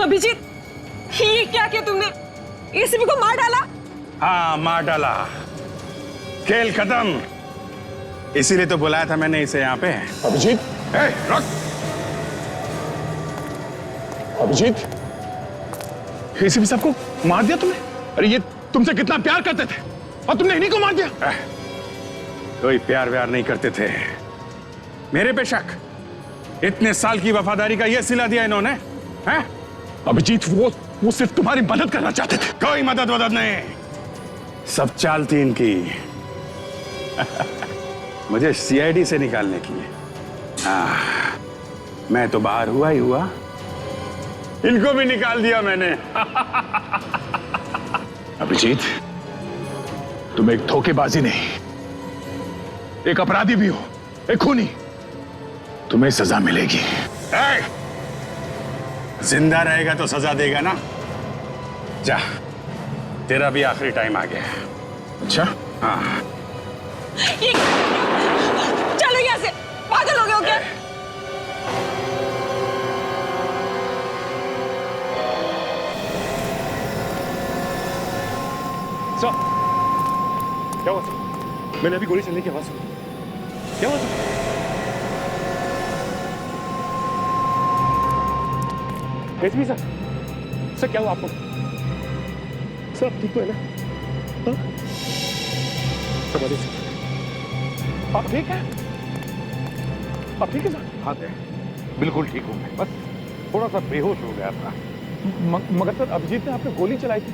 अभिजीत, ये क्या किया तुमने? एसीपी को मार डाला? हाँ, मार डाला। खेल खत्म। इसीलिए तो बुलाया था मैंने इसे यहाँ पे। अभिजीत, रुक। अभिजीत, एसीपी साहब को मार दिया तुमने? अरे ये तुमसे कितना प्यार करते थे और तुमने इन्हीं को मार दिया। कोई प्यार व्यार नहीं करते थे। मेरे पे शक? इतने साल की वफादारी का ये सिला दिया इन्होंने, हैं? अभिजीत, वो सिर्फ तुम्हारी मदद करना चाहते थे। कोई मदद वदद नहीं, सब चाल थी इनकी। मुझे सीआईडी से निकालने की। मैं तो बाहर हुआ ही हुआ, इनको भी निकाल दिया मैंने। अभिजीत, तुम एक धोखेबाजी नहीं, एक अपराधी भी हो, एक खूनी। तुम्हें सजा मिलेगी। जिंदा रहेगा तो सजा देगा ना। जा, तेरा भी आखिरी टाइम आ गया। अच्छा? हाँ। चलो यहाँ से, पागल हो गए हो क्या? सर, क्या हुआ सर? मैंने अभी गोली चलने की आवाज सुनी। क्या हुआ सर? एसपी सर, सर क्या हुआ आपको? सर आप ठीक तो है ना? हाँ? सर बोलिए सर, आप ठीक है? आप ठीक है सर? हाँ बिल्कुल ठीक हूँ मैं, बस थोड़ा सा बेहोश हो गया था। मगर सर अभिजीत ने आपने गोली चलाई थी।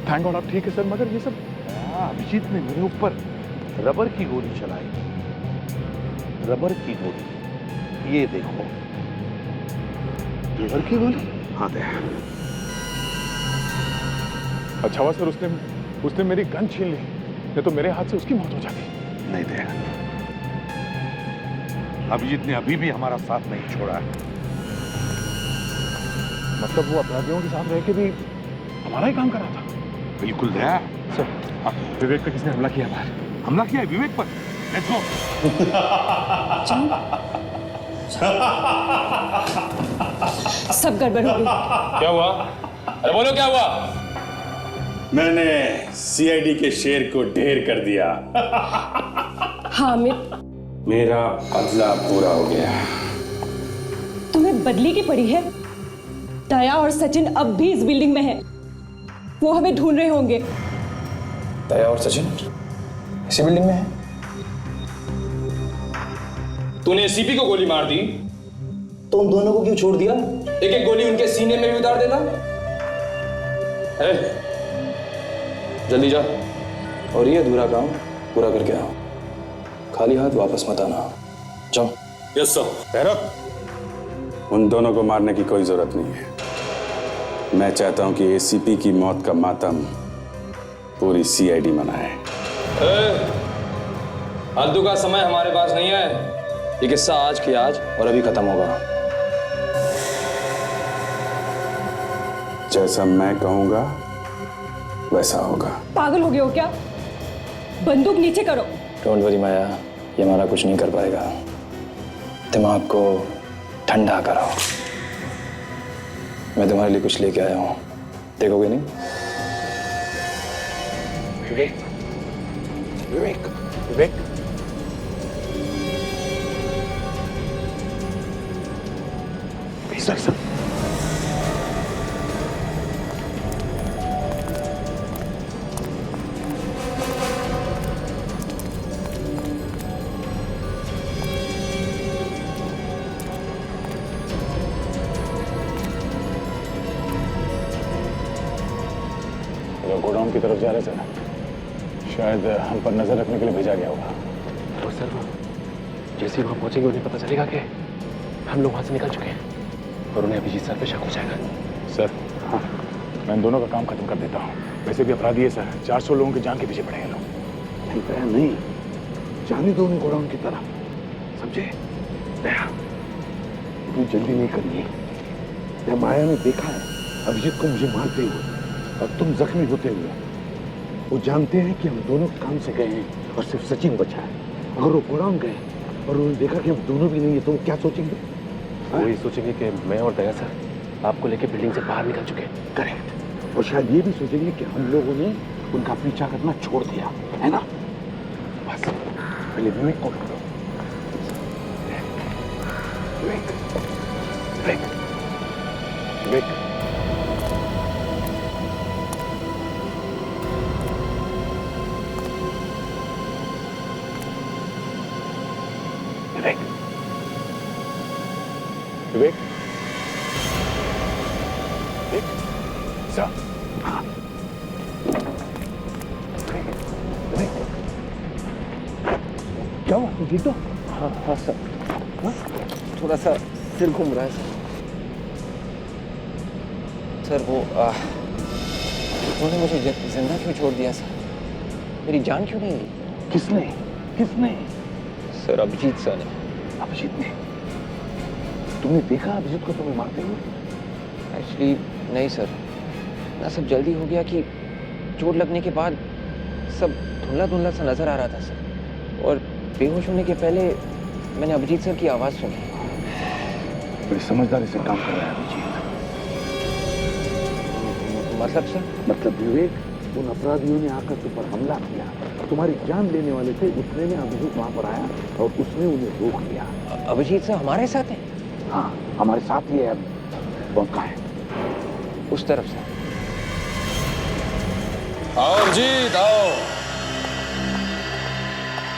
थैंक गॉड आप ठीक है सर, मगर ये सब अभिजीत ने मेरे ऊपर रबर की गोली चलाई। रबर की गोली, ये देखो। रबर की गोली? हाँ अच्छा हुआ सर उसने मेरी गन छीन ली, नहीं तो मेरे हाथ से उसकी मौत हो जाती। नहीं दे, अभिजीत ने अभी भी हमारा साथ नहीं छोड़ा है। मतलब वो अपराधियों के साथ रह के भी हमारा ही काम कर रहा था। बिल्कुल दया। सर, विवेक पे किसने हमला किया बाहर? हमला किया है विवेक पर। Let's go. सब गड़बड़ हो गई। क्या हुआ? अरे बोलो क्या हुआ? मैंने सीआईडी के शेर को ढेर कर दिया। हामिद, मेरा बदला पूरा हो गया। तुम्हें बदली की पड़ी है। दया और सचिन अब भी इस बिल्डिंग में हैं। वो हमें ढूंढ रहे होंगे। दया और सचिन इसी बिल्डिंग में है? तूने एसीपी को गोली मार दी तो उन दोनों को क्यों छोड़ दिया? एक एक गोली उनके सीने में भी उतार देता। जल्दी जा और ये अधूरा काम पूरा करके आओ। खाली हाथ वापस मत आना। जाओ। Yes sir. भैरव, उन दोनों को मारने की कोई जरूरत नहीं है। मैं चाहता हूं कि एसीपी की मौत का मातम पूरी सीआईडी मनाए। फालतू का समय हमारे पास नहीं है। ये किस्सा आज की आज और अभी खत्म होगा। जैसा मैं कहूंगा वैसा होगा। पागल हो गए हो क्या? बंदूक नीचे करो। डोंट वरी माया, ये हमारा कुछ नहीं कर पाएगा। दिमाग को ठंडा करो। मैं तुम्हारे लिए कुछ लेके आया हूं, देखोगे नहीं? विवेक, विवेक, विवेक। सर गोडाउन की तरफ जा रहे सर, शायद हम पर नजर रखने के लिए भेजा गया होगा। तो सर जैसे ही वहां पहुंचेंगे उन्हें पता चलेगा कि हम लोग वहां से निकल चुके हैं और उन्हें अभिजीत सर पे शक हो जाएगा। सर हाँ, मैं इन दोनों का काम खत्म कर देता हूँ। वैसे भी अपराधी है सर, 400 लोगों की जान के पीछे पड़े हैं लोग। नहीं, जाने दो उन्हें गोडाउन की तरफ, समझे? दया, तू जल्दी नहीं करनी है। जब माया ने देखा है अभिजीत को मुझे मारते हुए और तुम जख्मी होते हुए, वो जानते हैं कि हम दोनों काम से गए हैं और सिर्फ सचिन बचा है। अगर वो गोडाउन गए और उन्होंने देखा कि हम दोनों भी नहीं है तो वो क्या सोचेंगे? वो ये सोचेंगे कि मैं और दया सर आपको लेके बिल्डिंग से बाहर निकल चुके हैं। करेक्ट। और शायद ये भी सोचेंगे कि हम लोगों ने उनका पीछा करना छोड़ दिया है ना। बस पहले विवेक को पकड़ो। विवेक विवेक विवेक विवेक विवेक सर। हाँ विवेक क्या हुआ? तुम ठीक हो? हाँ सर, थोड़ा सा सिर घूम रहा है सर। वो उन्होंने मुझे जिंदा क्यों छोड़ दिया सर? मेरी जान क्यों नहीं ली? किसने किसने? सर अभिजीत सर ने। अभिजीत ने? तुमने देखा अभिजीत को तुम्हें मारते हुए? एक्चुअली नहीं सर, ना सब जल्दी हो गया कि चोट लगने के बाद सब धुंधला धुंधला सा नजर आ रहा था सर। और बेहोश होने के पहले मैंने अभिजीत सर की आवाज सुनी। बड़ी समझदारी से काम कर रहा है अभिजीत। मतलब सर? मतलब विवेक, उन अपराधियों ने आकर तुम पर हमला किया, तुम्हारी जान लेने वाले थे। उतने में अभिजीत वहां पर आया और उसने उन्हें रोक लिया। अभिजीत सर हमारे साथ हैं? हाँ हमारे साथ ही है। अब वो कहाँ है? उस तरफ से। आओ अभिजीत आओ,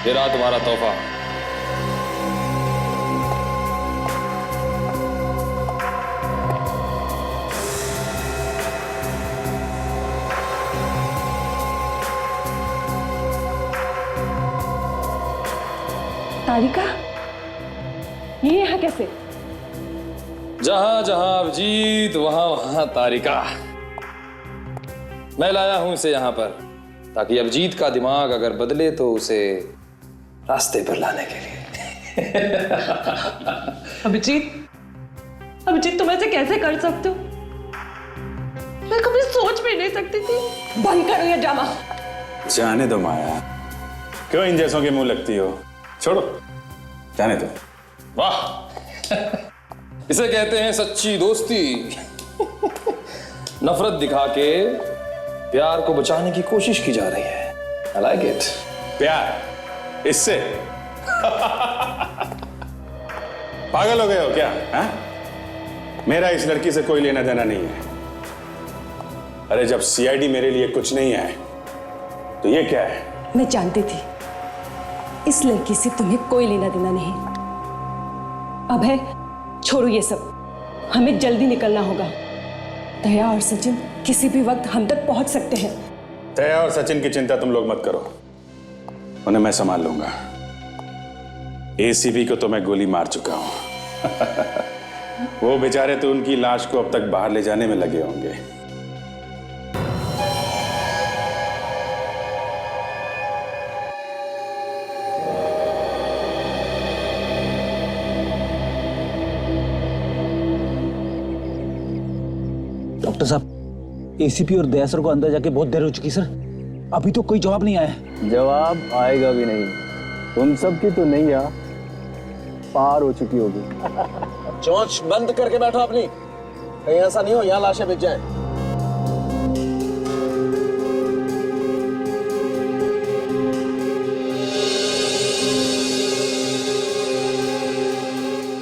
ये रहा तुम्हारा तोहफा। तारिका, ये यहाँ कैसे? जहां जहां अभिजीत वहां वहां तारिका। मैं लाया हूं इसे यहां पर ताकि अभिजीत का दिमाग अगर बदले तो उसे रास्ते पर लाने के लिए। अभिजीत, अभिजीत तुम ऐसे कैसे कर सकते हो? मैं कभी सोच भी नहीं सकती थी। बंद करो ये ड्रामा। जाने दो माया, क्यों इन जैसों के मुंह लगती हो? छोड़ो, जाने दो। वाह, इसे कहते हैं सच्ची दोस्ती। नफरत दिखा के प्यार को बचाने की कोशिश की जा रही है। I like it. प्यार इससे? पागल हो गए हो क्या? हा? मेरा इस लड़की से कोई लेना देना नहीं है। अरे जब सीआईडी मेरे लिए कुछ नहीं है तो ये क्या है? मैं जानती थी इस लड़की से तुम्हें कोई लेना देना नहीं। अब है, छोड़ो ये सब, हमें जल्दी निकलना होगा। दया और सचिन किसी भी वक्त हम तक पहुंच सकते हैं। दया और सचिन की चिंता तुम लोग मत करो, उन्हें मैं संभाल लूंगा। एसीपी को तो मैं गोली मार चुका हूं। वो बेचारे तो उनकी लाश को अब तक बाहर ले जाने में लगे होंगे। डॉक्टर साहब, एसीपी और दया सर को अंदर जाके बहुत देर हो चुकी सर, अभी तो कोई जवाब नहीं आया। जवाब आएगा भी नहीं। तुम सबकी तो नैया पार हो चुकी होगी। चोंच बंद करके बैठो अपनी, कहीं ऐसा नहीं हो यहाँ लाशें बिक जाए।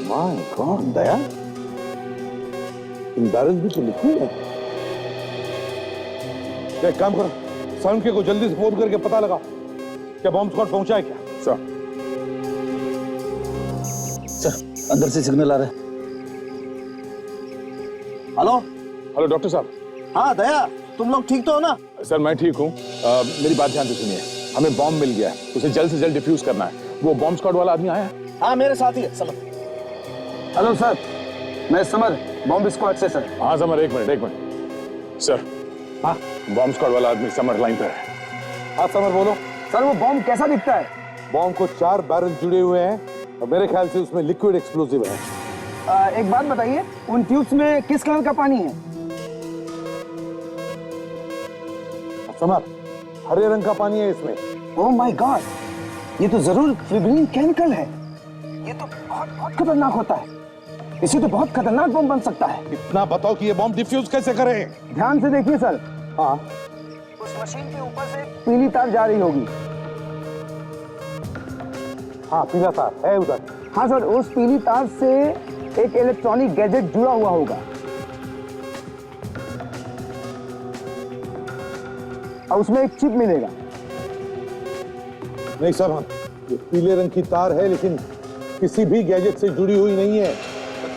My God Daya, in barrel भी तो लिखी है। एक काम करो, साउंड के को जल्दी से फोन करके पता लगा क्या बॉम्ब स्क्वाड पहुंचा है क्या? सर अंदर से सिग्नल आ रहा है। हेलो हेलो डॉक्टर साहब। हाँ दया, तुम लोग ठीक तो हो ना? सर मैं ठीक हूँ। मेरी बात ध्यान से सुनिए, हमें बॉम्ब मिल गया है, उसे जल्द से जल्द डिफ्यूज करना है। वो बॉम्ब स्क्वाड वाला आदमी आया है? हाँ मेरे साथ ही है समर। हेलो सर, मैं समर, बॉम्ब स्क्वाड से सर। हाँ समर, एक मिनट सर। हाँ बॉम्ब स्क्वाड वाला आदमी समर लाइन पर है। हाँ समर बोलो। सर वो बॉम्ब कैसा दिखता है? बॉम्ब को 4 बैरल जुड़े हुए हैं और मेरे ख्याल से उसमें लिक्विड एक्सप्लोसिव है। एक बात बताइए, उन ट्यूब्स में किस कलर का पानी है? समर, हरे रंग का पानी है इसमें। ओह माय गॉड, ये तो जरूर फ्रिगलिन केमिकल है। ये तो बहुत बहुत खतरनाक होता है। इसे तो बहुत खतरनाक बम बन सकता है। इतना बताओ कि ये बम डिफ्यूज कैसे करें? ध्यान से देखिए सर। हाँ, उस मशीन के ऊपर से पीली तार जा रही होगी। हाँ पीला तार है उधर। हाँ सर, उस पीली तार से एक इलेक्ट्रॉनिक गैजेट जुड़ा हुआ होगा और उसमें एक चिप मिलेगा। नहीं सर, ये पीले रंग की तार है लेकिन किसी भी गैजेट से जुड़ी हुई नहीं है।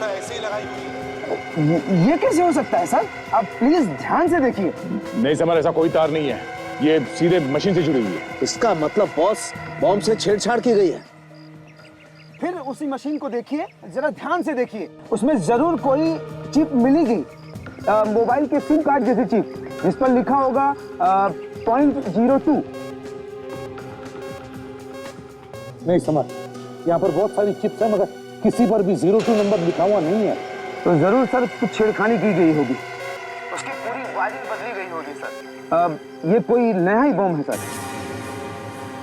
ऐसे ही लगाई हुई है। ये कैसे हो सकता है सर? आप प्लीज ध्यान से देखिए। नहीं समर, ऐसा कोई तार नहीं है, ये सीधे मशीन से जुड़ी हुई है। इसका मतलब बॉस, बॉम्ब से छेड़छाड़ की गई है। फिर उसी मशीन को देखिए, जरा ध्यान से देखिए। उसमें जरूर कोई चिप मिलेगी, मोबाइल के सिम कार्ड जैसी चिप, जिस पर लिखा होगा 0.02। नहीं समझ, यहाँ पर बहुत सारी चिप्स हैं मगर किसी पर भी 02 नंबर लिखा हुआ नहीं है। तो जरूर सर कुछ छेड़खानी की गई होगी। उसकी पूरी वायरिंग बदली गई होगी सर। ये कोई नया ही बम है सर।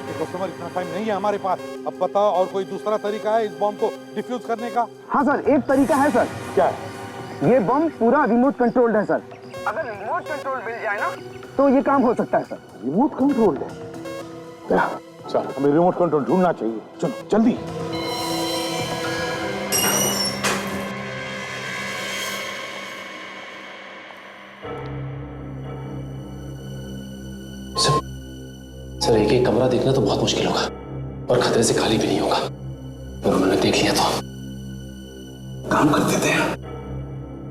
देखो समर, इतना टाइम नहीं है हमारे पास। अब बताओ और कोई दूसरा तरीका है इस बम को डिफ्यूज करने का? हाँ सर, एक तरीका है सर। क्या है? ये बम पूरा रिमोट कंट्रोल्ड है सर। अगर रिमोट कंट्रोल मिल जाए ना तो ये काम हो सकता है सर। रिमोट कंट्रोल है? चल हमें रिमोट कंट्रोल ढूंढना चाहिए। चलो जल्दी। सर एक एक कमरा देखना तो बहुत मुश्किल होगा और खतरे से खाली भी नहीं होगा। और उन्होंने देख लिया तो काम कर देते हैं।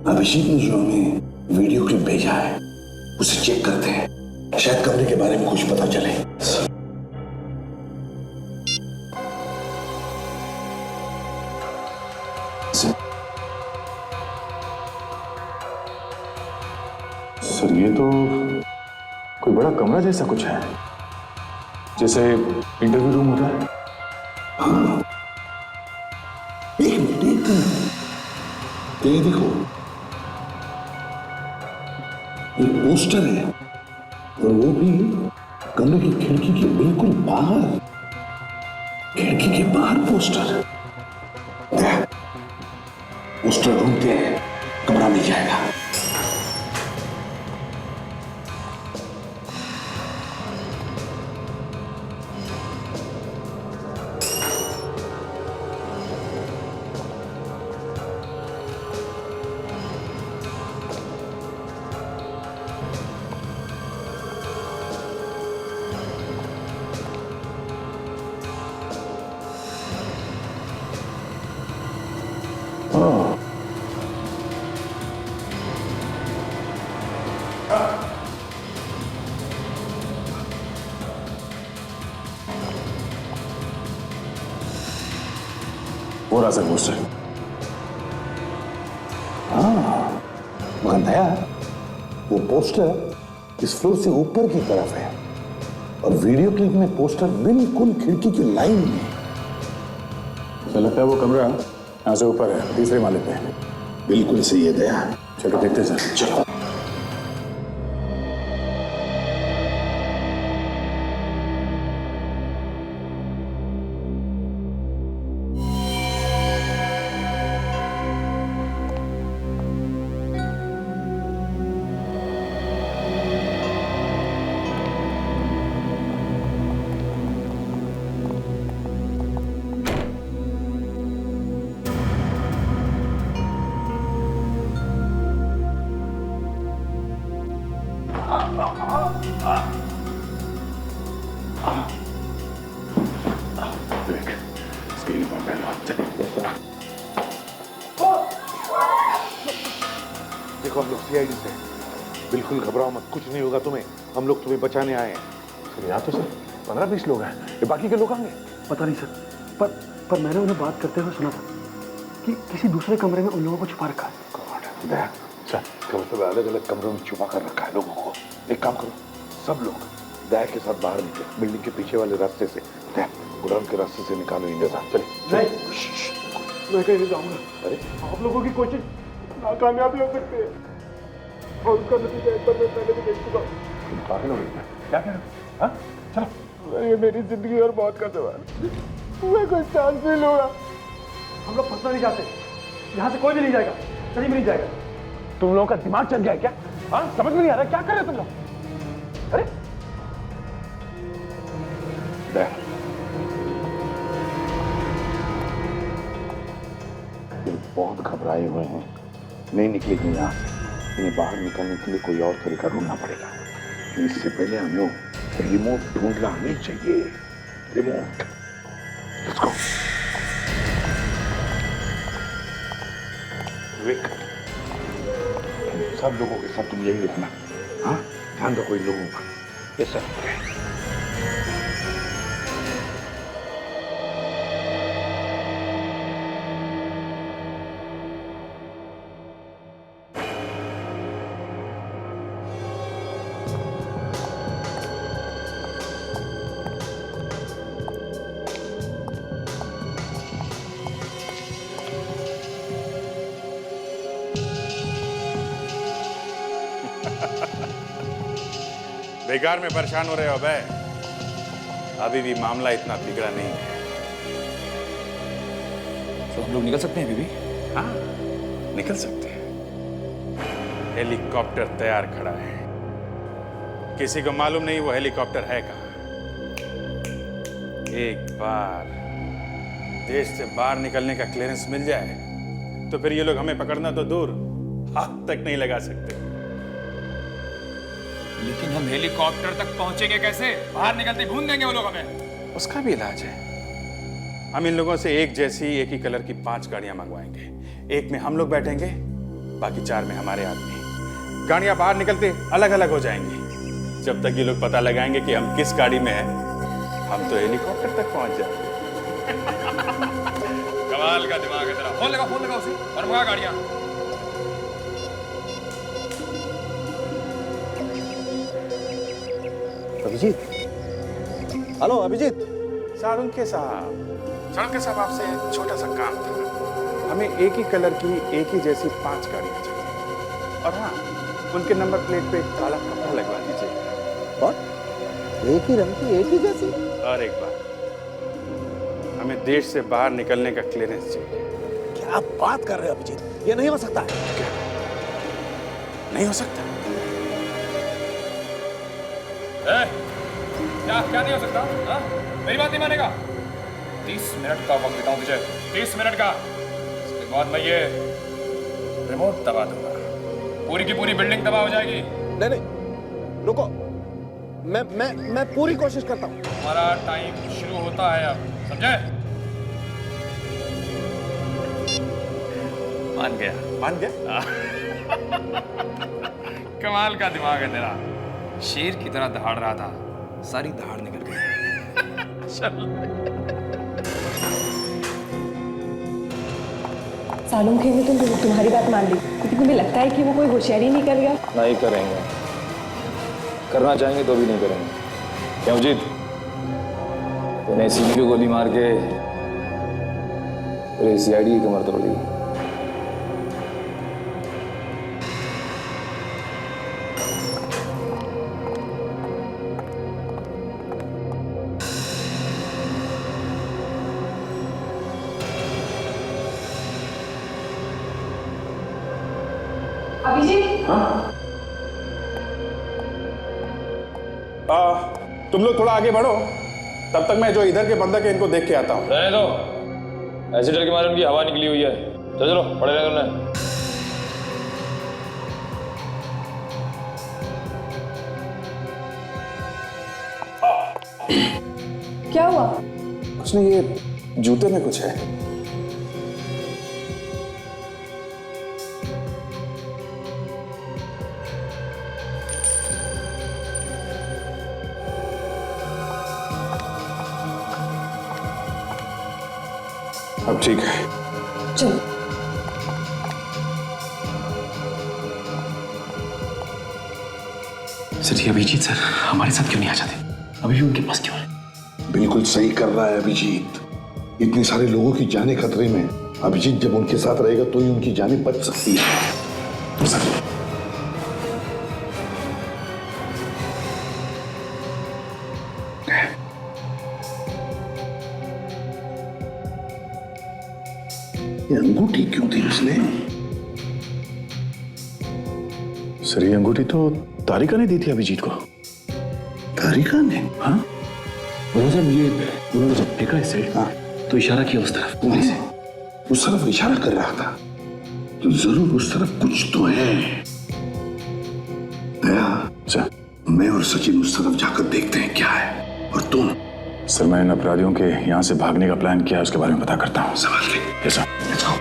अभिषेक ने जो हमें वीडियो क्लिप भेजा है उसे चेक करते हैं, शायद कमरे के बारे में कुछ पता चले। सर ये तो कोई बड़ा कमरा जैसा कुछ है, जैसे इंटरव्यू रूम होता है। हाँ, एक मिनट ये देखो, एक पोस्टर है और वो भी कमरे की खिड़की के बिल्कुल बाहर। खिड़की के बाहर पोस्टर। पोस्टर ढूंढते हैं, कमरा मिल जाएगा। वो रहा सर पोस्टर। हाँ मगर दया, वो पोस्टर इस फ्लोर से ऊपर की तरफ है और वीडियो क्लिप में पोस्टर बिल्कुल खिड़की की लाइन में। तो लगता है वो कमरा यहाँ से ऊपर है, तीसरे माले पे। बिल्कुल सही है दया। चलो देखते सर। चलो। देखो हम लोग सीआईडी से, बिल्कुल घबराओ मत, कुछ नहीं होगा तुम्हें। हम लोग तुम्हें बचाने आए हैं। सर यहाँ तो सर 15-20 लोग हैं, ये बाकी के लोग आएंगे? पता नहीं सर, पर मैंने उन्हें बात करते हुए सुना था कि किसी दूसरे कमरे में उन लोगों को छुपा रखा है। दया, चल कल अलग अलग कमरों में छुपा कर रखा है लोगों को। एक काम करो, सब लोग दया के साथ बाहर निकले, बिल्डिंग के पीछे वाले रास्ते से। दया गोडाउन के रास्ते से निकालो इन जैसा। चले। मैं कहीं नहीं जाऊंगा। अरे आप लोगों की कोशिश नाकामयाब हो सकती है और उसका नतीजा एक बार मैं पहले भी देख चुका हूँ। पागल हो गए क्या कह रहे हो? हाँ चलो। ये मेरी जिंदगी और मौत का सवाल, मैं कोई चांस नहीं लूंगा। हम लोग फंसना नहीं चाहते, यहाँ से कोई भी नहीं जाएगा, कहीं भी नहीं जाएगा। तुम लोगों का दिमाग चल गया है क्या? हाँ, समझ में नहीं आ रहा क्या कर रहे हो तुम लोग? अरे ये बहुत घबराए हुए हैं, नहीं निकलेंगे यहाँ से। इन्हें बाहर निकलने के लिए कोई और तरीका ढूंढना पड़ेगा। इससे पहले हमें रिमोट ढूंढना नहीं चाहिए। Remote, let's go. विक, सब लोगों के साथ तुम यही रहना। हाँ, ध्यान रखो इन लोगों का। Yes sir. बेकार में परेशान हो रहे हो बे? अभी भी मामला इतना बिगड़ा नहीं है। तो हम लोग निकल सकते हैं बीबी? हाँ, निकल सकते हैं। हेलीकॉप्टर तैयार खड़ा है। किसी को मालूम नहीं वो हेलीकॉप्टर है कहाँ। एक बार देश से बाहर निकलने का क्लियरेंस मिल जाए तो फिर ये लोग हमें पकड़ना तो दूर, हाथ तक नहीं लगा सकते। लेकिन हम हेलीकॉप्टर तक पहुंचेंगे कैसे? बाहर निकलते भून देंगे वो लोग हमें। उसका भी इलाज है। हम इन लोगों से एक जैसी एक ही कलर की 5 गाड़ियां मंगवाएंगे। एक में हम लोग बैठेंगे, बाकी 4 में हमारे आदमी। गाड़ियां बाहर निकलते अलग अलग हो जाएंगी। जब तक ये लोग पता लगाएंगे कि हम किस गाड़ी में हैं, हम तो हेलीकॉप्टर तक पहुंच जाएंगे। कमाल का दिमाग है तेरा। फोन लगा उसे और मंगा गाड़ियां। अभिजीत, हेलो अभिजीत। सारुंके साहब आपसे छोटा सा काम था। हमें एक ही कलर की एक ही जैसी 5 गाड़ियां चाहिए। और हाँ, उनके नंबर प्लेट पे काला कपड़ा लगवा दीजिए। और एक ही रंग की एक ही जैसी? और एक बात, हमें देश से बाहर निकलने का क्लियरेंस चाहिए। क्या बात कर रहे हो अभिजीत? ये नहीं हो सकता है। क्या नहीं हो सकता? क्या नहीं हो सकता? हाँ? मेरी बात नहीं मानेगा? 30 मिनट का वक्त देता हूं तुझे, 30 मिनट का। इसके बाद मैं ये रिमोट दबा दूंगा, पूरी की पूरी बिल्डिंग तबाह हो जाएगी। नहीं, रुको, मैं पूरी कोशिश करता हूँ। हमारा टाइम शुरू होता है अब, समझे? मान गया? कमाल का दिमाग है तेरा। शेर की तरह दहाड़ रहा था, सारी दहाड़ निकल गई। सालुंखे ने तुम्हारी बात मान ली, लेकिन तुम्हें लगता है कि वो कोई होशियारी नहीं कर गया? नहीं करेंगे, करना चाहेंगे तो भी नहीं करेंगे। क्यों जीत? तूने सीबी को गोली मार के पूरे सीआईडी की कमर तोड़ दी। अभिजीत, तुम लोग थोड़ा आगे बढ़ो, तब तक मैं जो इधर के बंदक है इनको देख के आता हूँ। रहने दो, ऐसे डर के मारे उनकी हवा निकली हुई है। चलो पड़े रहे तुमने। क्या हुआ? कुछ नहीं, ये जूते में कुछ है। अब ठीक है। चलो। सर, ये अभिजीत सर हमारे साथ क्यों नहीं आ जाते? अभी भी उनके पास क्यों है? बिल्कुल सही कर रहा है अभिजीत। इतने सारे लोगों की जानें खतरे में। अभिजीत जब उनके साथ रहेगा तो ही उनकी जानें बच सकती है। सर, ये अंगूठी क्यों दी उसने? सर ये अंगूठी तो तारिका ने दी थी अभिजीत को। तारिका ने? हाँ साहब, ये उन्होंने जब फेंका इसे तो इशारा किया उस तरफ। वहीं से उस तरफ इशारा कर रहा था, तो जरूर उस तरफ कुछ तो है। दया, सर मैं और सचिन उस तरफ जाकर देखते हैं क्या है, और तुम? सर मैं इन अपराधियों के यहाँ से भागने का प्लान किया है, उसके बारे में पता करता हूँ। संभाल के। Yes sir. जाओ।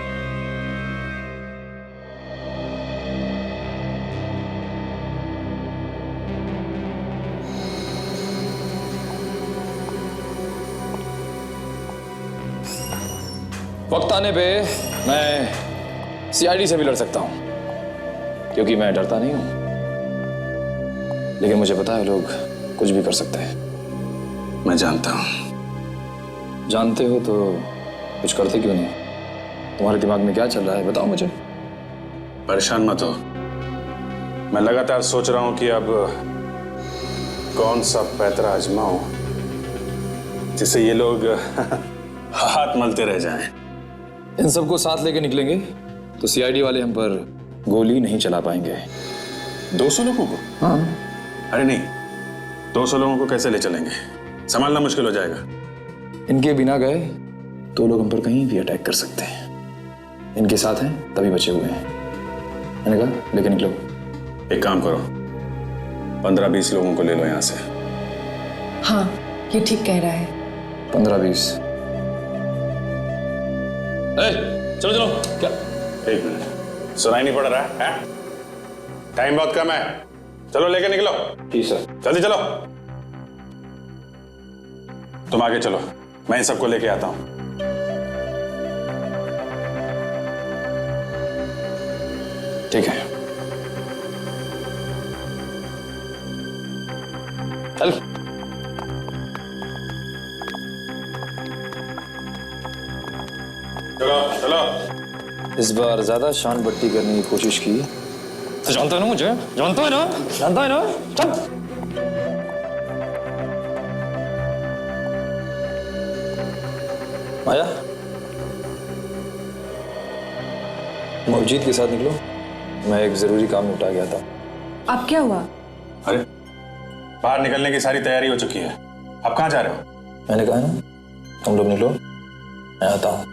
वक्त आने पे मैं सीआईडी से भी लड़ सकता हूं, क्योंकि मैं डरता नहीं हूं। लेकिन मुझे पता है लोग कुछ भी कर सकते हैं। मैं जानता हूं। जानते हो तो कुछ करते क्यों नहीं? तुम्हारे दिमाग में क्या चल रहा है बताओ मुझे। परेशान मत हो, मैं लगातार सोच रहा हूं कि अब कौन सा पैतरा आजमाऊं जिससे ये लोग हाथ मलते रह जाएं। इन सबको साथ लेके निकलेंगे तो सीआईडी वाले हम पर गोली नहीं चला पाएंगे। 200 लोगों को? हाँ। अरे नहीं, 200 लोगों को कैसे ले चलेंगे, संभालना मुश्किल हो जाएगा। इनके बिना गए तो लोग हम पर कहीं भी अटैक कर सकते हैं। इनके साथ हैं तभी बचे हुए हैं। मैंने कहा लेके निकलो। एक काम करो, 15-20 लोगों को ले लो यहाँ से। हाँ, ये ठीक कह रहा है। 15-20। चलो चलो। क्या? एक मिनट, सुनाई नहीं पड़ रहा है? टाइम बहुत कम है, चलो लेके निकलो। जी सर। जल्दी चलो। तुम आगे चलो, मैं इन सबको लेके आता हूं। ठीक है चल। चलो चलो। इस बार ज्यादा शान बट्टी करने की कोशिश की तो जानता है ना मुझे, जानता है ना, जानता है ना। चल। माया, तुम अभिजीत के साथ निकलो, मैं एक जरूरी काम निपटा गया था। अब क्या हुआ? अरे बाहर निकलने की सारी तैयारी हो चुकी है, अब कहाँ जा रहे हो? मैंने कहा ना तुम लोग निकलो, मैं आता हूं।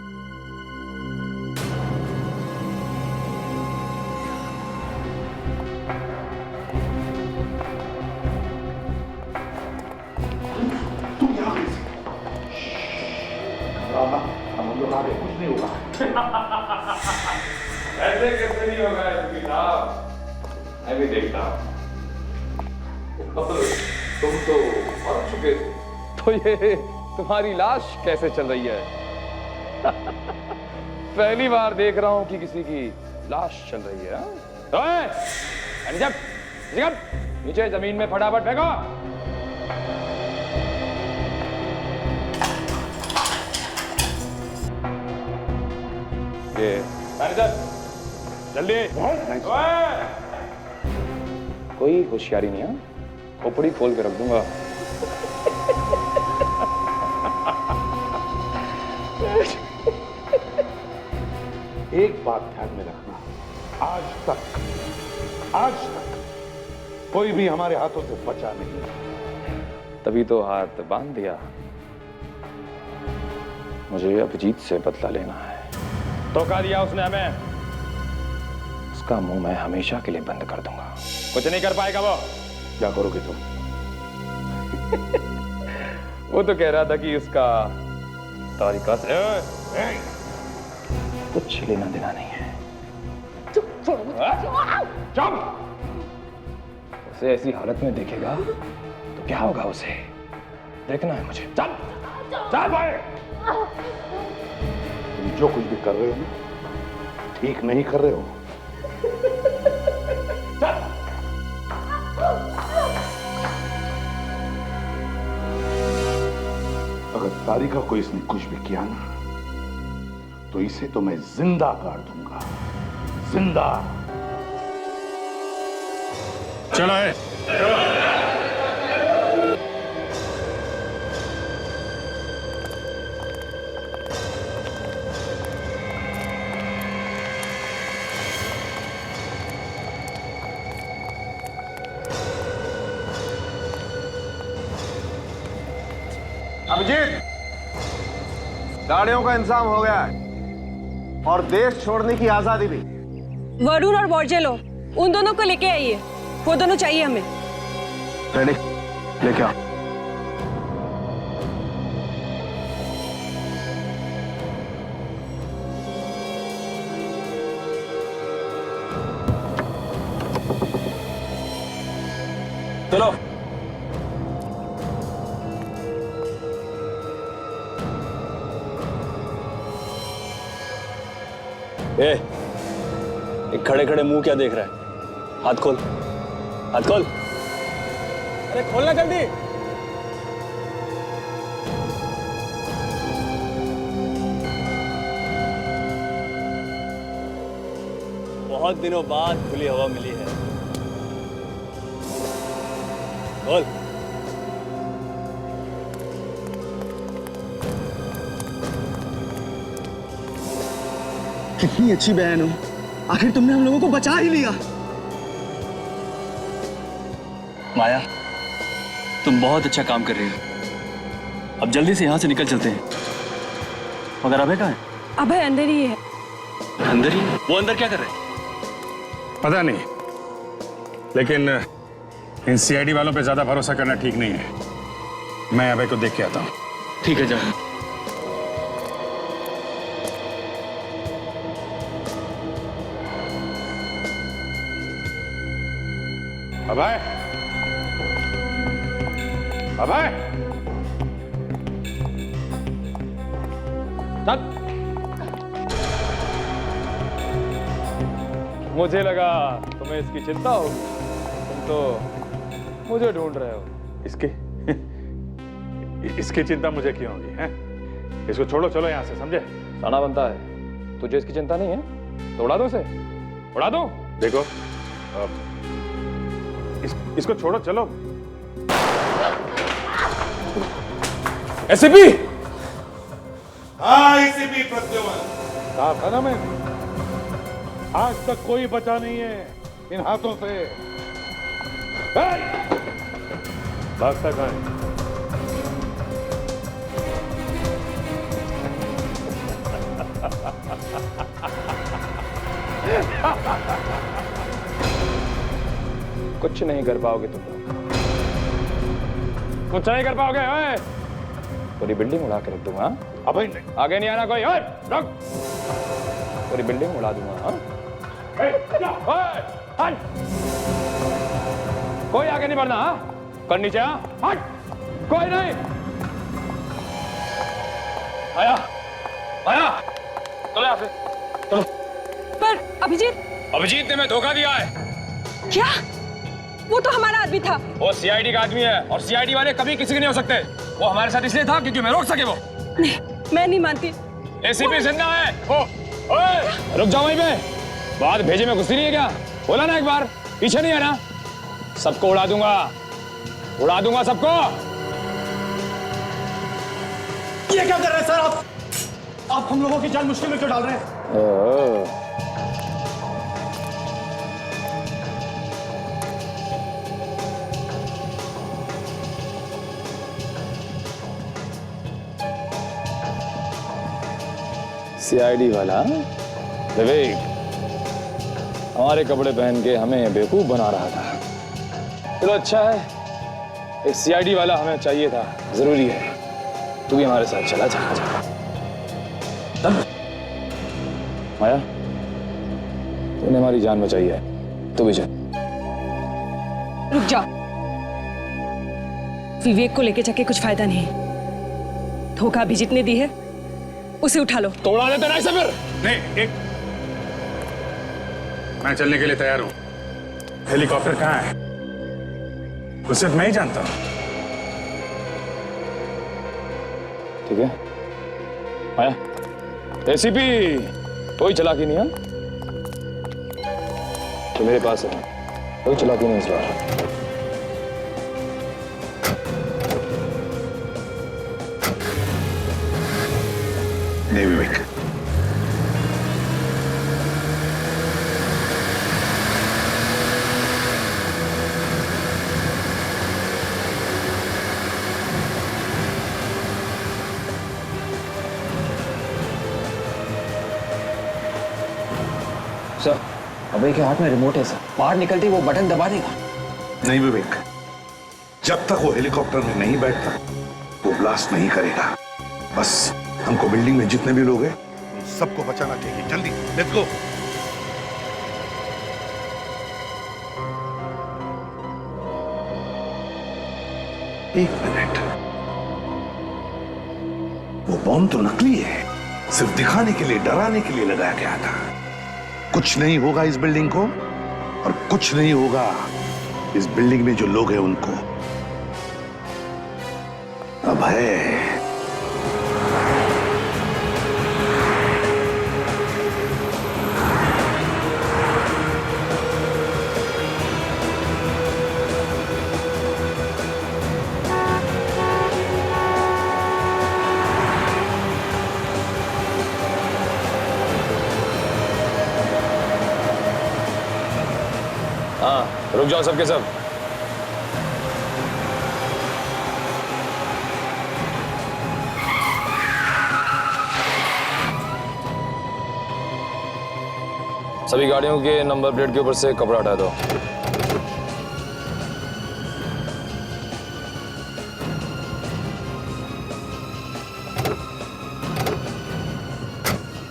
ऐसे कैसे नहीं होगा एसपी साहब, मैं भी देखता हूँ। तुम तो मर चुके थे, तो ये तुम्हारी लाश कैसे चल रही है? पहली बार देख रहा हूँ कि किसी की लाश चल रही है। जब नीचे जमीन में फटाफट फेंको। ये जल्दी। कोई होशियारी नहीं है, खोपड़ी खोल के रख दूंगा। एक बात ध्यान में रखना, आज तक कोई भी हमारे हाथों से बचा नहीं। तभी तो हाथ बांध दिया। मुझे अभिजीत से बदला लेना है। धोखा दिया उसने हमें, उसका मुंह मैं हमेशा के लिए बंद कर दूंगा। कुछ नहीं कर पाएगा वो। क्या करोगे तुम? वो तो कह रहा था कि उसका तारिका से कुछ लेना देना नहीं है। चुप। उसे ऐसी हालत में देखेगा तो क्या होगा उसे, देखना है मुझे। चल भाई। तुम जो कुछ भी कर रहे हो ना, ठीक नहीं कर रहे हो। अगर तारिका को इसने कुछ भी किया ना, तो इसे तो मैं जिंदा गाड़ दूंगा, जिंदा। चलो है। अभिजीत, गाड़ियों का इंतजाम हो गया है और देश छोड़ने की आजादी भी। वरुण और बोर्जेलो, उन दोनों को लेके आइए, वो दोनों चाहिए हमें। रेडी, लेके आओ। चलो। खड़े खड़े मुंह क्या देख रहा है? हाथ खोल, हाथ खोल। अरे खोलना जल्दी। बहुत दिनों बाद खुली हवा मिली है। खोल। कितनी अच्छी बहन हो, आखिर तुमने हम लोगों को बचा ही लिया। माया, तुम बहुत अच्छा काम कर रही हो। अब जल्दी से यहाँ से निकल चलते हैं। मगर अभय कहाँ है? अभय अंदर ही है। अंदर ही? वो अंदर क्या कर रहे हैं? पता नहीं, लेकिन इन सीआईडी वालों पे ज्यादा भरोसा करना ठीक नहीं है। मैं अभय को देख के आता हूँ। ठीक है, जाओ। अभय, अभय, मुझे लगा तुम्हें इसकी चिंता होगी, तुम तो मुझे ढूंढ रहे हो। इसकी चिंता मुझे क्यों होगी? हैं? इसको छोड़ो, चलो यहाँ से, समझे? साना बनता है, तुझे इसकी चिंता नहीं है तो उड़ा दो उसे, उड़ा दो। देखो, इसको छोड़ो, चलो। एसीपी। हाँ, एसीपी प्रद्युमन। कहा था ना मैंने, आज तक कोई बचा नहीं है इन हाथों से। भागता कहाँ है? कुछ नहीं कर पाओगे तुम लोग, कुछ नहीं कर पाओगे। ओए, पूरी बिल्डिंग उड़ा के रख दूंगा। अबे नहीं, आगे नहीं आना कोई। ओए, रुक, पूरी बिल्डिंग उड़ा दूंगा। ओए, हट, कोई आगे नहीं बढ़ना। कर नीचे, हट, कोई नहीं। आया, आया, चलो यहाँ से, चलो। पर अभिजीत ने मैं धोखा दिया है। क्या? वो तो हमारा आदमी था। वो सीआईडी का आदमी है और सीआईडी वाले कभी किसी के नहीं हो सकते। वो हमारे साथ इसलिए था क्योंकि मैं रोक सके। वो नहीं, मैं नहीं मानती। एसीपी जिंदा है। ओए, रुक जाओ वहीं पे। बात भेजे में घुसी नहीं है क्या? बोला ना एक बार, पीछे नहीं है ना। सबको उड़ा दूंगा, उड़ा दूंगा सबको। ये क्या कर रहे हैं सर आप हम लोगों की जान मुश्किल में क्यों डाल रहे हैं? सीआईडी वाला विवेक हमारे कपड़े पहन के हमें बेवकूफ बना रहा था। चलो अच्छा है, एक सीआईडी वाला हमें चाहिए था, जरूरी है। तू भी हमारे साथ चला जा। तब माया, तूने हमारी जान बचाई है, तू भी चल। रुक जा, विवेक को लेके जाके कुछ फायदा नहीं। धोखा अभिजीत ने दी है, उसे उठा लो। तो उड़ा लेते नहीं से फिर। नहीं, एक मैं चलने के लिए तैयार हूं। हेलीकॉप्टर कहाँ है? उसे मैं ही जानता हूं। ठीक है माया, एसीपी कोई चालाकी नहीं है तो मेरे पास है, कोई चालाकी नहीं इस बार। नहीं विवेक, सर, अभय के हाथ में रिमोट है सर। बाहर निकलते ही वो बटन दबा देगा। नहीं विवेक, जब तक वो हेलीकॉप्टर में नहीं बैठता वो ब्लास्ट नहीं करेगा। बस हमको बिल्डिंग में जितने भी लोग हैं उन सबको बचाना चाहिए। जल्दी लेट्स गो। एक मिनट, वो बॉम्ब तो नकली है, सिर्फ दिखाने के लिए, डराने के लिए लगाया गया था। कुछ नहीं होगा इस बिल्डिंग को, और कुछ नहीं होगा इस बिल्डिंग में जो लोग हैं उनको। अभय, हाँ, रुक जाओ सबके सब। सभी गाड़ियों के नंबर प्लेट के ऊपर से कपड़ा हटा दो।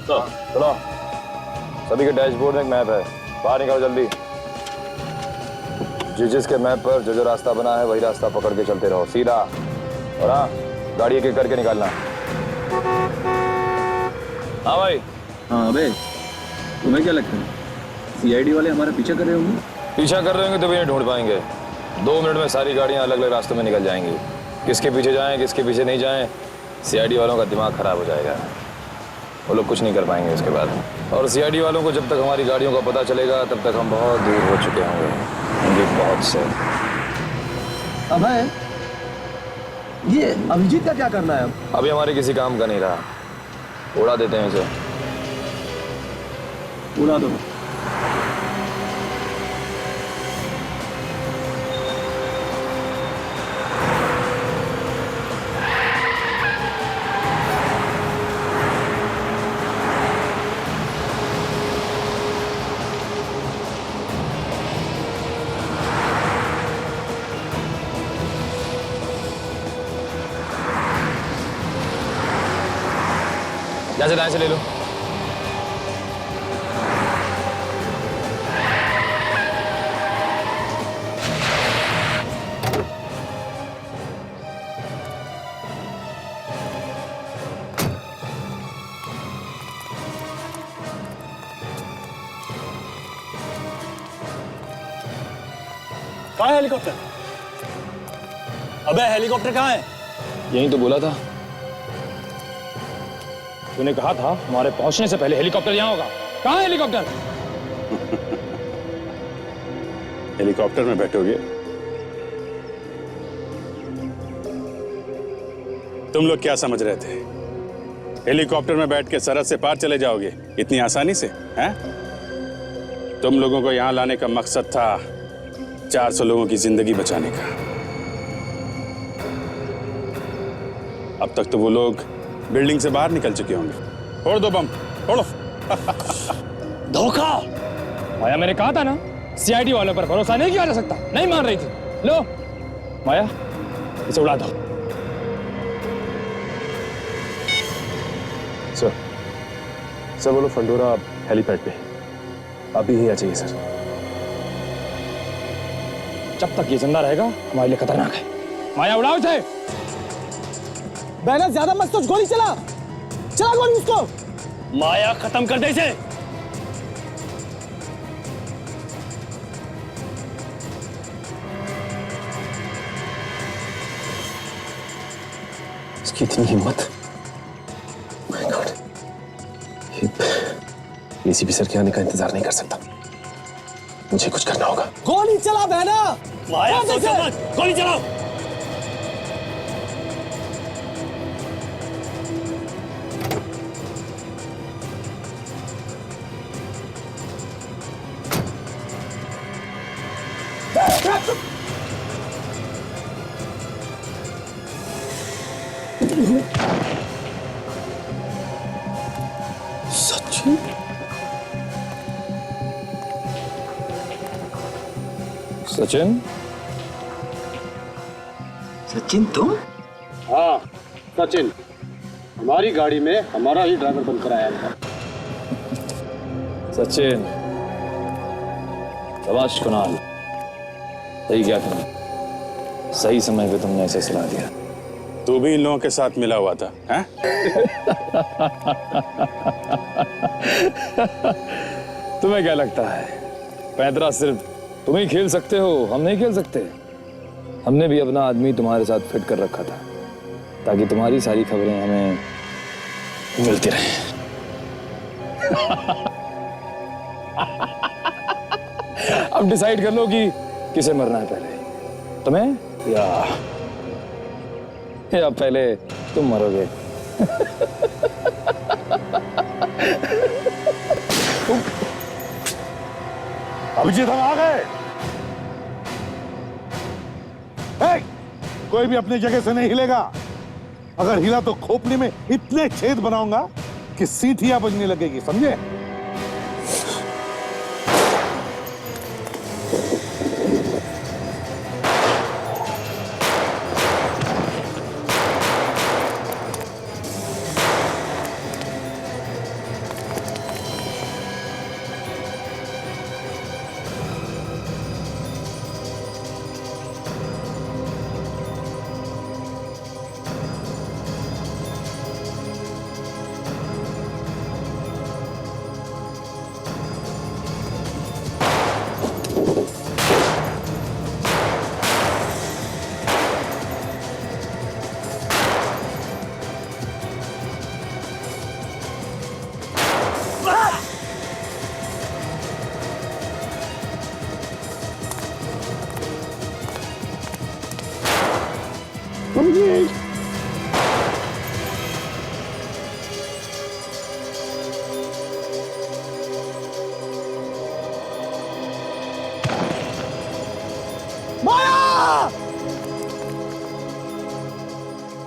चलो, सभी के डैशबोर्ड में एक मैप है, बाहर निकालो जल्दी। जिसके मैप पर जो जो रास्ता बना है वही रास्ता पकड़ के चलते रहो, सीधा। और हाँ, गाड़ी एक एक करके निकालना। हाँ भाई। हाँ अबे, तुम्हें क्या लगता है सीआईडी वाले हमारा पीछा कर रहे होंगे? पीछा कर रहे होंगे तो भी नहीं ढूंढ पाएंगे। 2 मिनट में सारी गाड़ियां अलग अलग रास्तों में निकल जाएंगी। किसके पीछे जाएं, किसके पीछे नहीं जाएं, सीआईडी वालों का दिमाग खराब हो जाएगा। वो लोग कुछ नहीं कर पाएंगे उसके बाद। और सीआईडी वालों को जब तक हमारी गाड़ियों का पता चलेगा तब तक हम बहुत दूर हो चुके होंगे, बहुत से। अभय, ये अभिजीत का क्या करना है? अभी हमारे किसी काम का नहीं रहा, उड़ा देते हैं इसे। उड़ा दो। जैसे दाएं से ले लो। कहाँ है हेलीकॉप्टर? अबे हेलीकॉप्टर कहाँ है? यही तो बोला था। तूने कहा था हमारे पहुंचने से पहले हेलीकॉप्टर यहाँ होगा। कहाँ है हेलीकॉप्टर? हेलीकॉप्टर में बैठोगे? तुम लोग क्या समझ रहे थे? हेलीकॉप्टर में बैठ के सरहद से पार चले जाओगे इतनी आसानी से? हैं? तुम लोगों को यहां लाने का मकसद था 400 लोगों की जिंदगी बचाने का। अब तक तो वो लोग बिल्डिंग से बाहर निकल चुके होंगे। फोड़ दो बम, फोड़ो। धोखा! माया, मैंने कहा था ना, सीआईडी वालों पर भरोसा नहीं किया जा सकता। नहीं मान रही थी। लो माया, इसे उड़ा दो। सर बोलो फंडोरा हेलीपैड पे अभी ही आ जाइए सर। जब तक ये जिंदा रहेगा हमारे लिए खतरनाक है। माया उड़ाओ इसे। बहना ज्यादा मत सोच, गोली चला गोली उसको। माया खत्म कर दे इसे। इसकी इतनी हिम्मत। माय गॉड, एसीपी सर के आने का इंतजार नहीं कर सकता। मुझे कुछ करना होगा। गोली चला बहना। माया सोचो मत, गोली चलाओ। सचिन, सचिन, सचिन तुम? हाँ सचिन, हमारी गाड़ी में हमारा ही ड्राइवर बनकर आया था। सचिन, शाबाश कुणाल, सही क्या तुमने, सही समय पे तुमने ऐसे सुना दिया। तू भी इन लोगों के साथ मिला हुआ था, हैं? तुम्हें क्या लगता है पैदरा सिर्फ तुम ही खेल सकते हो, हम नहीं खेल सकते? हमने भी अपना आदमी तुम्हारे साथ फिट कर रखा था ताकि तुम्हारी सारी खबरें हमें मिलती रहें। अब डिसाइड कर लो कि किसे मरना है पहले, तुम्हें या पहले तुम मरोगे। अभिजीत, हम आ गए। कोई भी अपनी जगह से नहीं हिलेगा। अगर हिला तो खोपड़ी में इतने छेद बनाऊंगा कि सीटियां बजने लगेगी, समझे?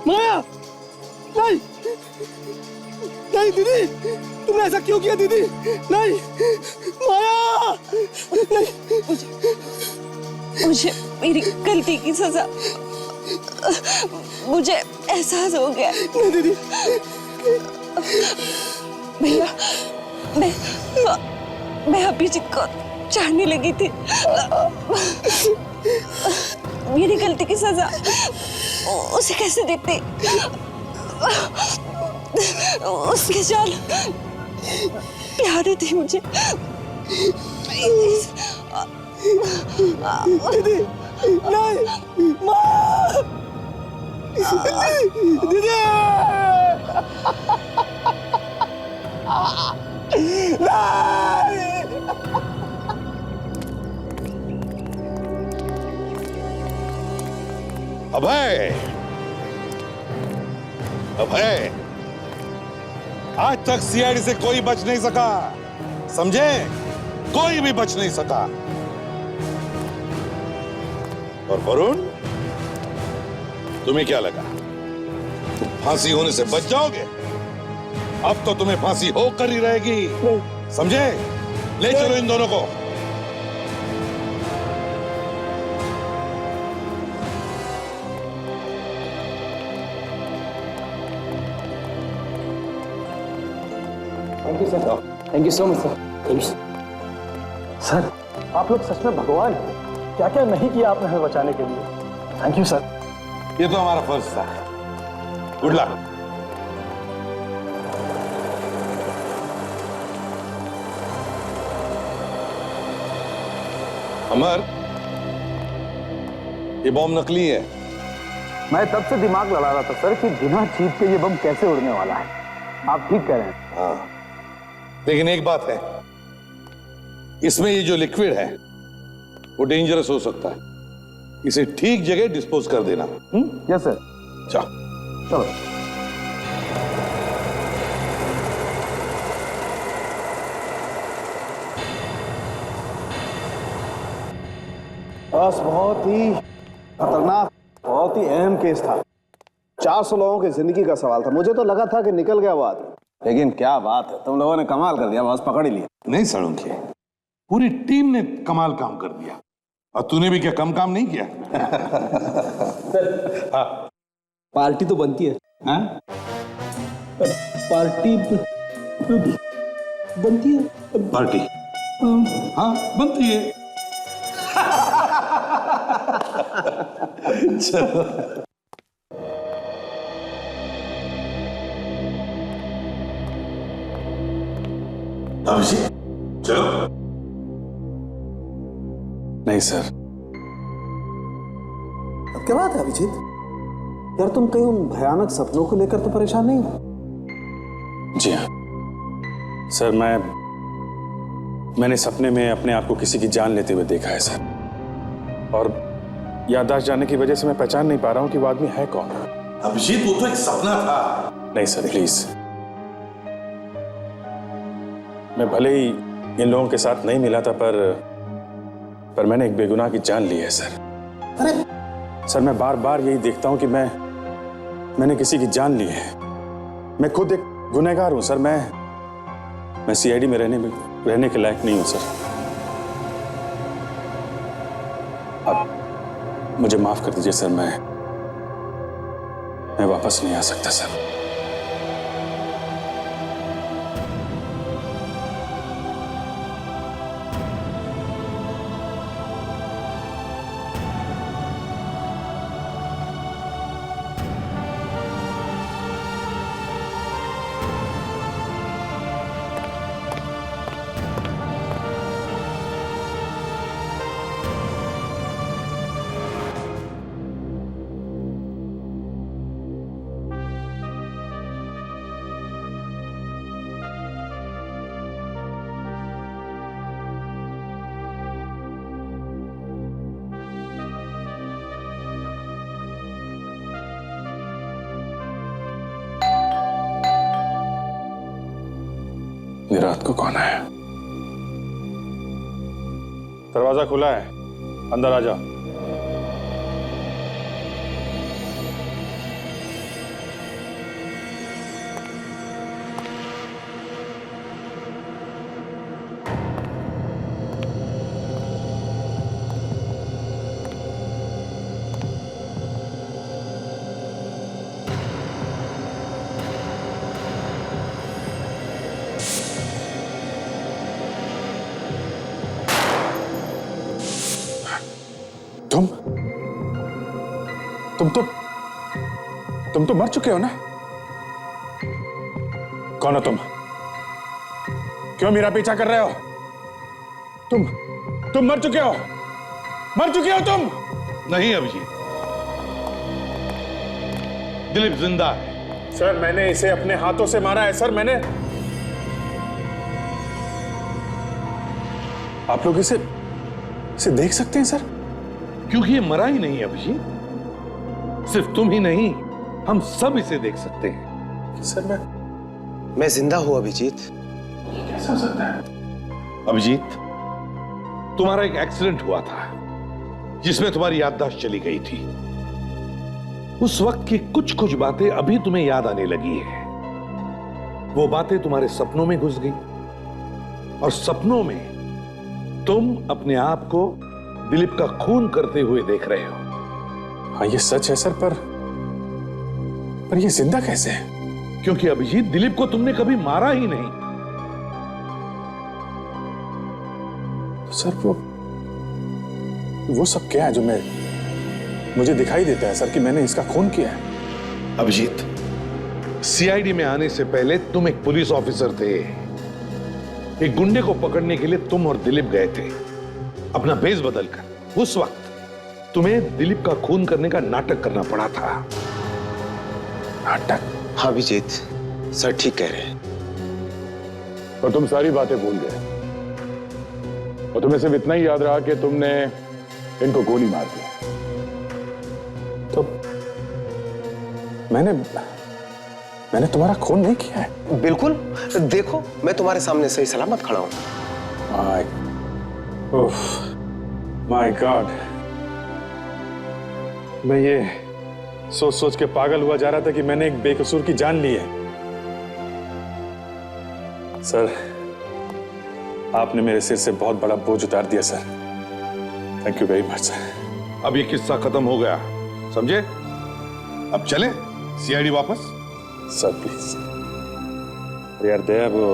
माया! नहीं! नहीं दीदी! तुमने ऐसा क्यों किया दीदी? नहीं! माया! नहीं! मुझे मेरी गलती की सजा, मुझे एहसास हो गया। नहीं दीदी! भैया, मैं अभिजीत को चाहने लगी थी। मेरी गलती की सजा उसे कैसे देते? उसके जान प्यारी थी मुझे। दीदी! नहीं! माँ! दीदी! अभय! अभय! आज तक सीआईडी से कोई बच नहीं सका, समझे? कोई भी बच नहीं सका। और वरुण, तुम्हें क्या लगा तुम फांसी होने से बच जाओगे? अब तो तुम्हें फांसी होकर ही रहेगी, समझे? ले चलो इन दोनों को। Thank you sir, thank you so much sir. Thank you sir. आप लोग सच में भगवान हैं। क्या क्या नहीं किया आपने हमें बचाने के लिए। Thank you sir. ये तो हमारा फर्ज था। Good luck. अमर, ये बॉम्ब नकली है। मैं तब से दिमाग लड़ा रहा था सर कि बिना चीज के ये बम कैसे उड़ने वाला है। आप ठीक कह रहे हैं। हाँ, लेकिन एक बात है, इसमें ये जो लिक्विड है वो डेंजरस हो सकता है। इसे ठीक जगह डिस्पोज कर देना। Yes sir. चलो। बस बहुत ही खतरनाक, बहुत ही अहम केस था। 400 लोगों की जिंदगी का सवाल था। मुझे तो लगा था कि निकल गया बात, लेकिन क्या बात है, तुम लोगों ने कमाल कर दिया, बस पकड़ ही लिया। नहीं सड़ोंखे, पूरी टीम ने कमाल काम कर दिया। और तूने भी क्या कम काम नहीं किया? पार्टी तो बनती है। हाँ? पार्टी बनती है। पार्टी हाँ बनती है। चलो अभिजीत चलो। नहीं सर। अब क्या बात है अभिजीत? यार तुम कहीं उन भयानक सपनों को लेकर तो परेशान नहीं हो? जी हाँ सर, मैंने सपने में अपने आप को किसी की जान लेते हुए देखा है सर, और याददाश्त जाने की वजह से मैं पहचान नहीं पा रहा हूं कि वो आदमी है कौन। अभिजीत वो तो एक सपना था। नहीं सर प्लीज, मैं भले ही इन लोगों के साथ नहीं मिला था, पर मैंने एक बेगुनाह की जान ली है सर। अरे सर मैं बार बार यही देखता हूं कि मैंने किसी की जान ली है। मैं खुद एक गुनहगार हूं सर। मैं सीआईडी में रहने के लायक नहीं हूं सर। अब मुझे माफ कर दीजिए सर, मैं वापस नहीं आ सकता सर। ये रात को कौन है? दरवाजा खुला है, अंदर आ जाओ। तुम तो मर चुके हो ना? कौन हो तुम? क्यों मेरा पीछा कर रहे हो? तुम मर चुके हो? मर चुके हो तुम? नहीं अभिजीत, दिलीप जिंदा है। सर मैंने इसे अपने हाथों से मारा है सर। मैंने। आप लोग इसे देख सकते हैं सर? क्योंकि ये मरा ही नहीं अभिजीत। सिर्फ तुम ही नहीं, हम सब इसे देख सकते हैं। सर मैं जिंदा हूं अभिजीत। कैसा हो सकता है? अभिजीत, तुम्हारा एक एक्सीडेंट हुआ था जिसमें तुम्हारी याददाश्त चली गई थी। उस वक्त की कुछ कुछ बातें अभी तुम्हें याद आने लगी है। वो बातें तुम्हारे सपनों में घुस गई, और सपनों में तुम अपने आप को दिलीप का खून करते हुए देख रहे हो। हाँ ये सच है सर, पर ये जिंदा कैसे है? क्योंकि अभिजीत, दिलीप को तुमने कभी मारा ही नहीं। तो सर वो सब क्या है जो मुझे दिखाई देता है सर कि मैंने इसका खून किया है? अभिजीत, सीआईडी में आने से पहले तुम एक पुलिस ऑफिसर थे। एक गुंडे को पकड़ने के लिए तुम और दिलीप गए थे अपना भेष बदलकर। उस वक्त तुम्हें दिलीप का खून करने का नाटक करना पड़ा था। नाटक? हाँ अभिजीत, सर ठीक कह रहे हैं। और तुम सारी बातें भूल गए, और तुम्हें सिर्फ इतना ही याद रहा कि तुमने इनको गोली मार दी। तो मैंने तुम्हारा खून नहीं किया है। बिल्कुल, देखो मैं तुम्हारे सामने सही सलामत खड़ा हूं। माय गॉड, मैं ये सोच सोच के पागल हुआ जा रहा था कि मैंने एक बेकसूर की जान ली है। सर आपने मेरे सिर से बहुत बड़ा बोझ उतार दिया sir. Thank you very much. अब ये किस्सा खत्म हो गया, समझे? अब चले सीआईडी वापस। Sir please. यार दया, वो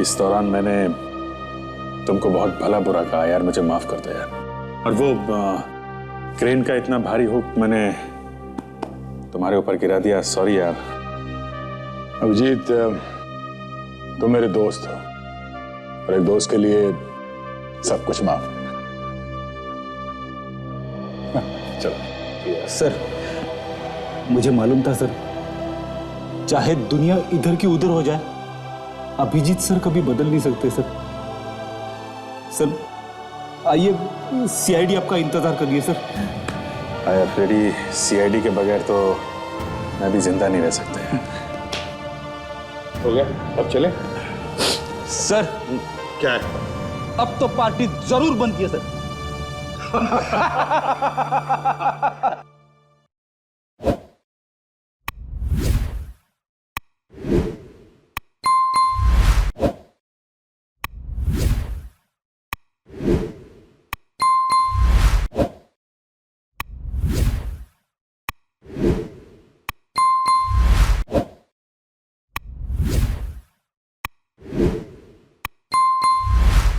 इस दौरान मैंने तुमको बहुत भला बुरा कहा यार, मुझे माफ कर दो यार। और वो क्रेन का इतना भारी हुक मैंने तुम्हारे ऊपर गिरा दिया, सॉरी यार। अभिजीत, तुम मेरे दोस्त हो और एक दोस्त के लिए सब कुछ माफ। चलो। सर, मुझे मालूम था सर, चाहे दुनिया इधर की उधर हो जाए, अभिजीत सर कभी बदल नहीं सकते सर। सर आइए, सीआईडी आपका इंतजार करिए सर। आया फ्रेडी, सीआईडी के बगैर तो मैं भी जिंदा नहीं रह सकता। हो गया, अब चले? सर क्या है? अब तो पार्टी जरूर बनती है सर।